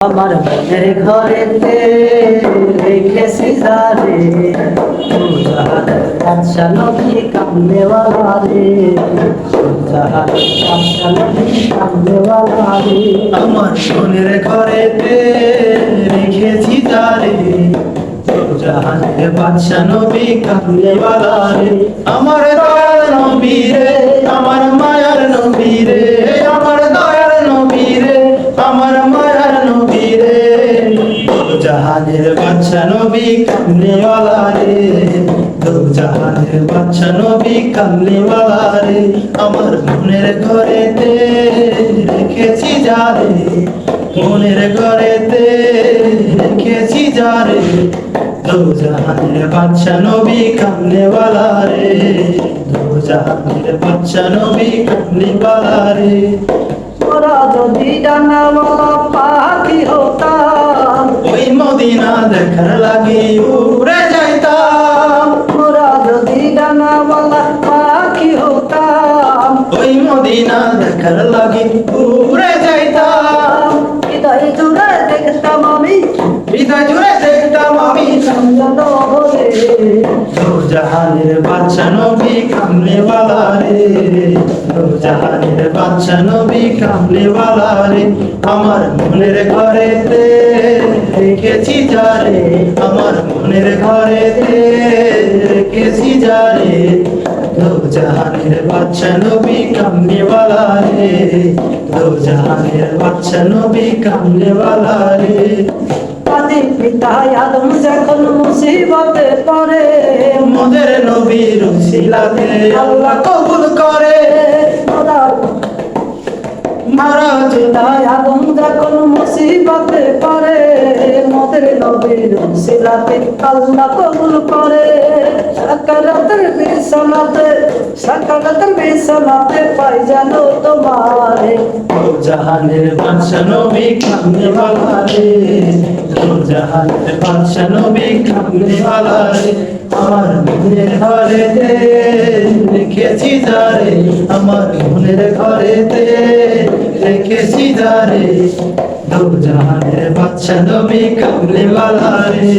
আমার মনের ঘরেতে রেখেছি যারে বাদশা নবী কামলেওয়ালা রে বাদশা নবী কামলেওয়ালা রে। আমার মনের ঘরেতে রেখেছি যারে জাহানের বাদশা নবী কামলেওয়ালা রে। আমার দয়ার নবী রে, আমার মায়ার নবী রে, আমার দয়ার নবী রে, আমার মায়ার নবী রে। জাহানের বাদশা নবী কামলেওয়ালা রে, জাহানের বাদশা নবী কামলেওয়ালা রে। আমার মনের ঘরেতে রেখেছি যারে, মনের ঘরেতে রেখেছি যারে, জাহানের বাদশা নবী কামলেওয়ালা রে, জাহানের বাদশা নবী কামলেওয়ালা রে। ওরা যদি ডানাওয়ালা পাখি হতাম, ওই মদিনা দেখার লাগি উড়ে যাইতাম, ওরা যদি ডানাওয়ালা পাখি হতাম, ওই মদিনা দেখার লাগি উড়ে যাইতাম। হৃদয় জুড়ে দেখতাম আমি হৃদয় জুড়ে দেখতাম আমি রে। জাহানের বাদশা নবী কামলেওয়ালা রে, জাহানের বাদশা নবী কামলেওয়ালা রে। আমার মনের ঘরেতে রেখেছি যারে, আমার মনের ঘরেতে রেখেছি যারে, জাহানের বাদশা নবী কামলেওয়ালা রে, জাহানের বাদশা নবী কামলেওয়ালা রে। আদি পিতা আদম যখন মুসিবতে পড়ে, মোদের নবীর উসিলাতে আল্লাহ কবুল করে। মারাজ পিতা আদম যখন মুসিবতে পড়ে, মোদের নবীর উসিলাতে আল্লাহ কবুল করে। সাকারাতের বিছানাতে পাই জানো তোমারে। জাহানের বাদশা নবী কামলেওয়ালা রে, জাহানের বাদশা নবী কামলেওয়ালা রে। আমার মনের ঘরেতে রেখেছি যারে, আমার মনের ঘরেতে রেখেছি যারে, জাহানের বাদশা নবী কামলেওয়ালা রে,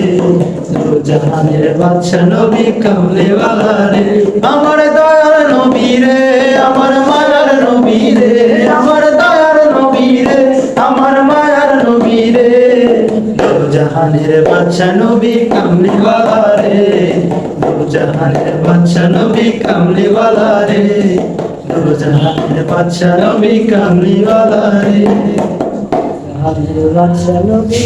জাহানের বাদশা নবী কামলেওয়ালা রে। আমার দয়ার নবী রে, আমার মায়ার নবী রে, আমার দয়ার নবী রে, আমার মায়ার নবী রে। জাহানের বাদশা নবী কামলেওয়ালা রে, জাহানের বাদশা নবী কামলেওয়ালা রে, জাহানের বাদশা নবী কামলেওয়ালা রে। বাদশা নবী